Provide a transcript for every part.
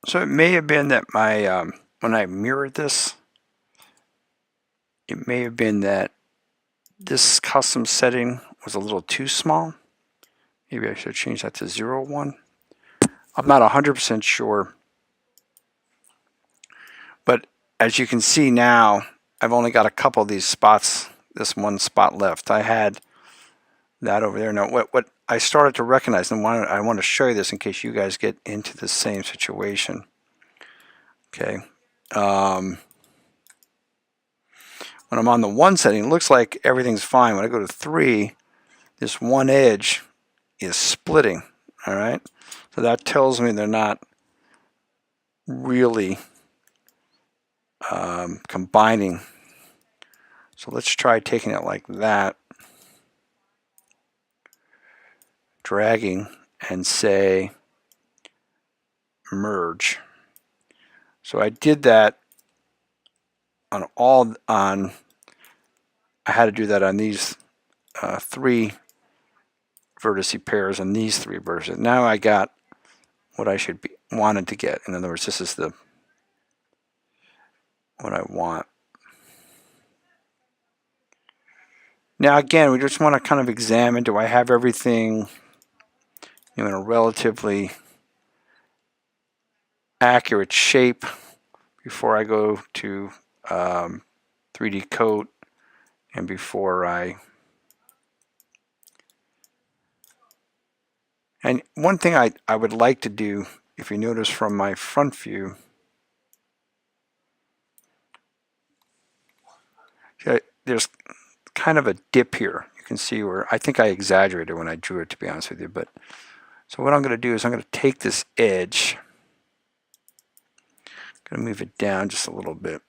So it may have been that my when I mirrored this, it may have been that this custom setting was a little too small. Maybe I should change that to 0, 1. I'm not 100% sure, but as you can see now, I've only got a couple of these spots, this one spot left. I had that over there. Now, what I started to recognize, and I want to show you this in case you guys get into the same situation. Okay. When I'm on the 1 setting, it looks like everything's fine. When I go to 3, this one edge is splitting. All right. So that tells me they're not really combining. So let's try taking it like that, dragging, and say merge. So I did that on I had to do that on these 3 vertice pairs and these 3 vertices. Now I got what I wanted to get. In other words, this is what I want. Now again, we just want to kind of examine, do I have everything in a relatively accurate shape before I go to 3D coat and before and one thing I would like to do, if you notice from my front view, there's kind of a dip here. You can see where I think I exaggerated when I drew it, to be honest with you. But so what I'm going to do is I'm going to take this edge, going to move it down just a little bit,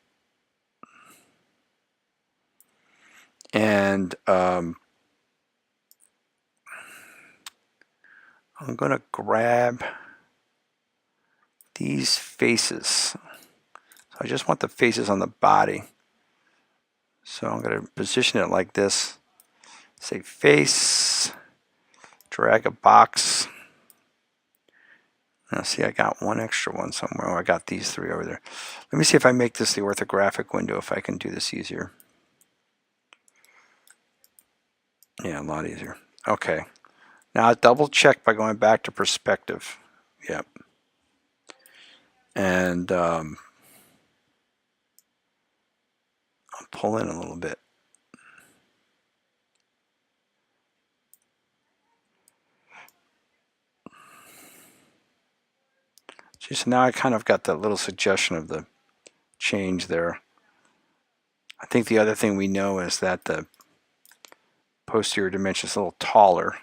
and I'm going to grab these faces. So I just want the faces on the body. So I'm going to position it like this. Say face, drag a box. Now see, I got one extra one somewhere. Oh, I got these 3 over there. Let me see if I make this the orthographic window, if I can do this easier. Yeah, a lot easier. Okay. Now double check by going back to perspective. Yep. And I'll pull in a little bit. See, so now I kind of got that little suggestion of the change there. I think the other thing we know is that the posterior dimension is a little taller.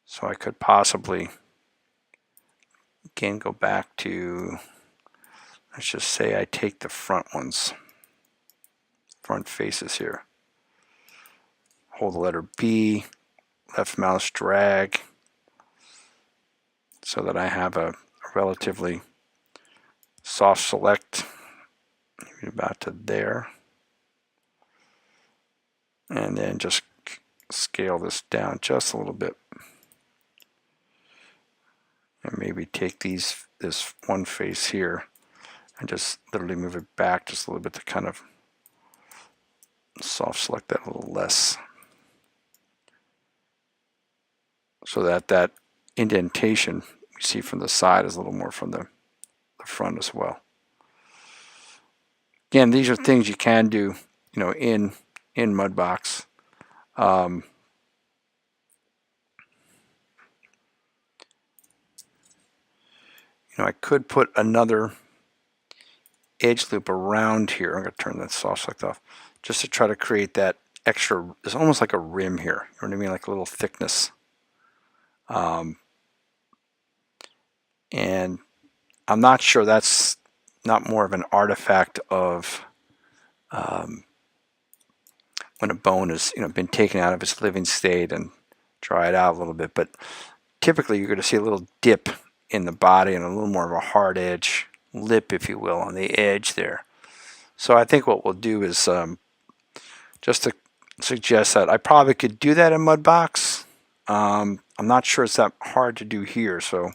So I could possibly, again, go back to, let's just say I take the front ones, front faces here. Hold the letter B, left mouse drag, so that I have a relatively soft select, maybe about to there. And then just scale this down just a little bit. And maybe take this one face here and just literally move it back just a little bit to kind of soft select that a little less, so that that indentation we see from the side is a little more from the front as well. Again, these are things you can do, in Mudbox. I could put another edge loop around here. I'm going to turn that soft select off just to try to create that extra. It's almost like a rim here. You know what I mean? Like a little thickness. And I'm not sure that's not more of an artifact of when a bone has been taken out of its living state and dried out a little bit. But typically you're going to see a little dip in the body and a little more of a hard edge lip, if you will, on the edge there. So I think what we'll do is just to suggest that I probably could do that in Mudbox. I'm not sure it's that hard to do here, so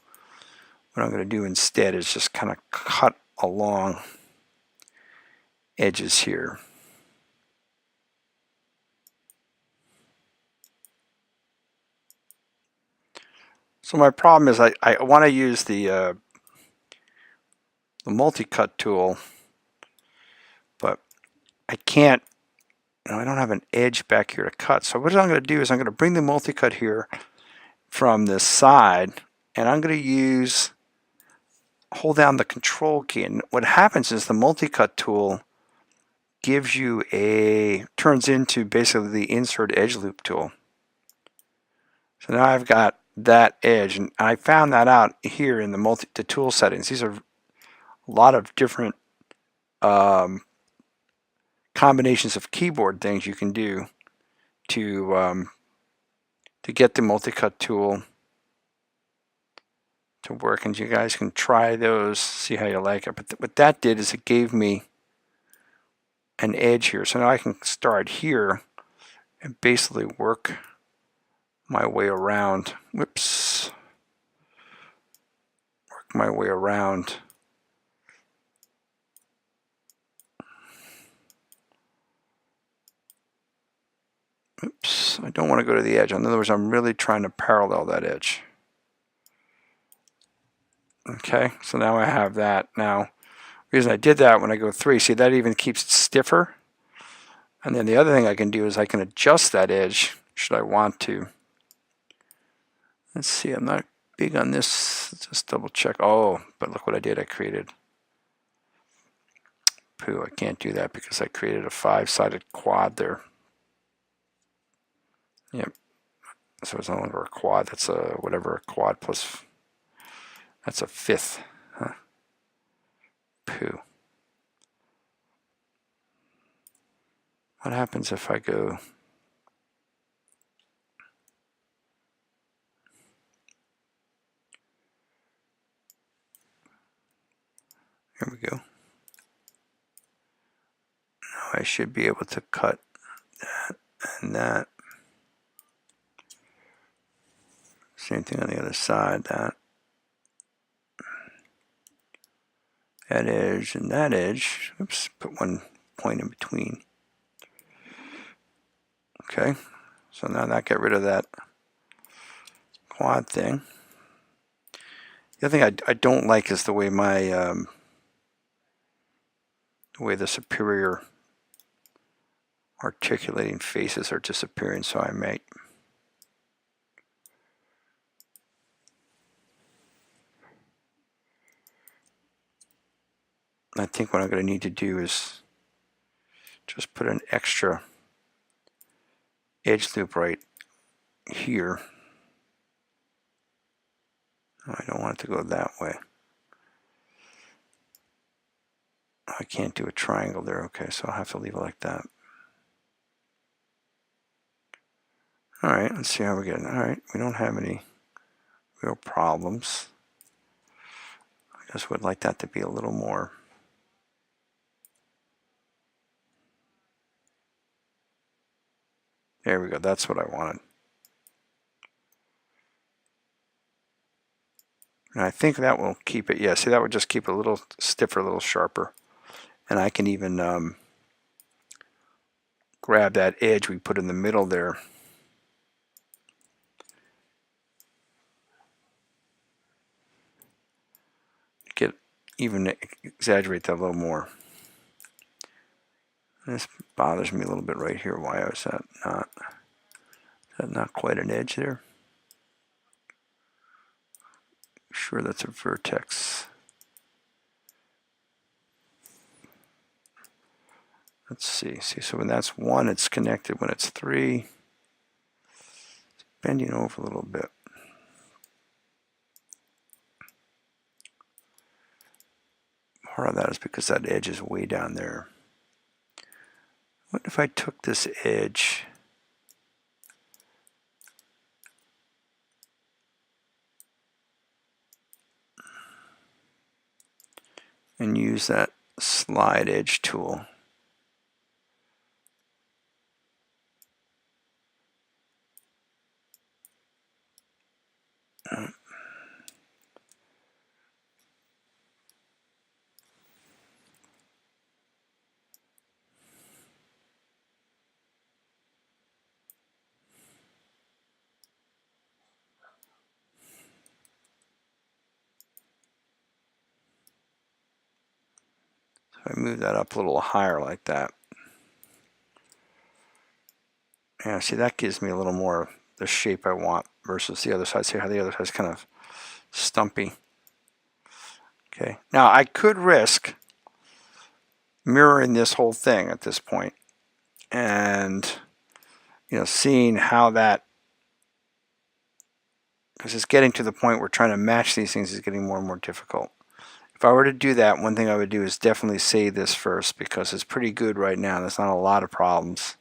what I'm going to do instead is just kind of cut along edges here. So my problem is I want to use the multi-cut tool, but I can't, I don't have an edge back here to cut. So what I'm going to do is I'm going to bring the multi-cut here from this side, and I'm going to hold down the control key. And what happens is the multi-cut tool gives you turns into basically the insert edge loop tool. So now I've got that edge, and I found that out here in the tool settings. These are a lot of different combinations of keyboard things you can do to get the multi-cut tool to work, and you guys can try those, see how you like it. But what that did is it gave me an edge here. So now I can start here and basically work my way around. Whoops. Work my way around. Oops, I don't want to go to the edge. In other words, I'm really trying to parallel that edge. Okay, so now I have that. Now, the reason I did that, when I go 3, see that even keeps it stiffer. And then the other thing I can do is I can adjust that edge, should I want to. Let's see, I'm not big on this. Let's just double check. Oh, but look what I did. I created, pooh, I can't do that because I created a 5-sided quad there. Yep. So it's no longer a quad. That's a whatever, a quad plus, that's a 5th. Huh. Pooh. What happens if I go? Here we go. Now I should be able to cut that and that. Same thing on the other side, that edge and that edge. Oops, put one point in between. Okay, so now that got rid of that quad thing. The other thing I don't like is the way the way the superior articulating faces are disappearing, so I might I think what I'm going to need to do is just put an extra edge loop right here. I don't want it to go that way. I can't do a triangle there. Okay, so I'll have to leave it like that. All right, let's see how we're getting. All right, we don't have any real problems. I just would like that to be a little more. There we go. That's what I wanted. And I think that will keep it. Yeah, see, that would just keep it a little stiffer, a little sharper. And I can even grab that edge we put in the middle there. Even exaggerate that a little more. This bothers me a little bit right here. Why is that not quite an edge there? Sure, that's a vertex. Let's see. So when that's 1, it's connected. When it's 3, it's bending over a little bit. Part of that is because that edge is way down there. What if I took this edge and use that slide edge tool? So I move that up a little higher like that. Yeah, see, that gives me a little more the shape I want versus the other side. See how the other side's kind of stumpy. Okay, now I could risk mirroring this whole thing at this point and, you know, seeing how that, because it's getting to the point where trying to match these things is getting more and more difficult. If I were to do that, one thing I would do is definitely save this first because it's pretty good right now. There's not a lot of problems.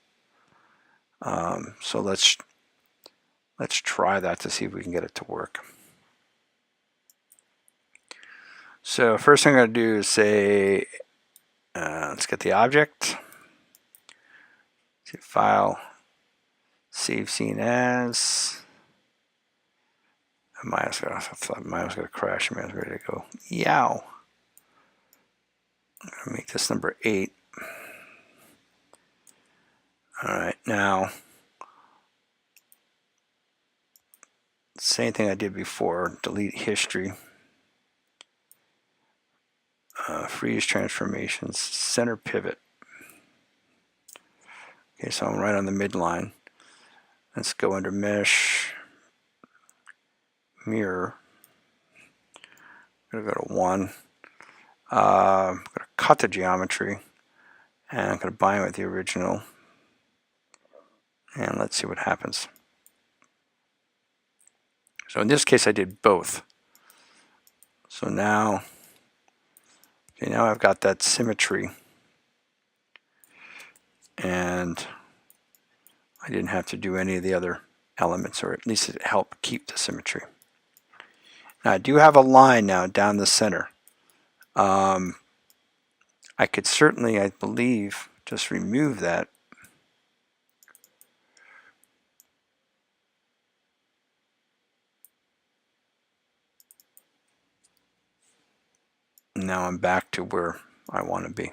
So let's try that to see if we can get it to work. So first thing I'm going to do is say, let's get the object. See, file, save scene as. I thought mine was going to crash. Mine was ready to go. Yow. I'm going to make this number 8. All right, now same thing I did before. Delete history. Freeze transformations. Center pivot. Okay, so I'm right on the midline. Let's go under mesh, mirror. I'm going to go to 1. I'm going to cut the geometry and I'm going to bind with the original. And let's see what happens. So in this case I did both. So now, okay, now I've got that symmetry and I didn't have to do any of the other elements, or at least it helped keep the symmetry. Now I do have a line now down the center. I could certainly, I believe, just remove that. Now I'm back to where I want to be.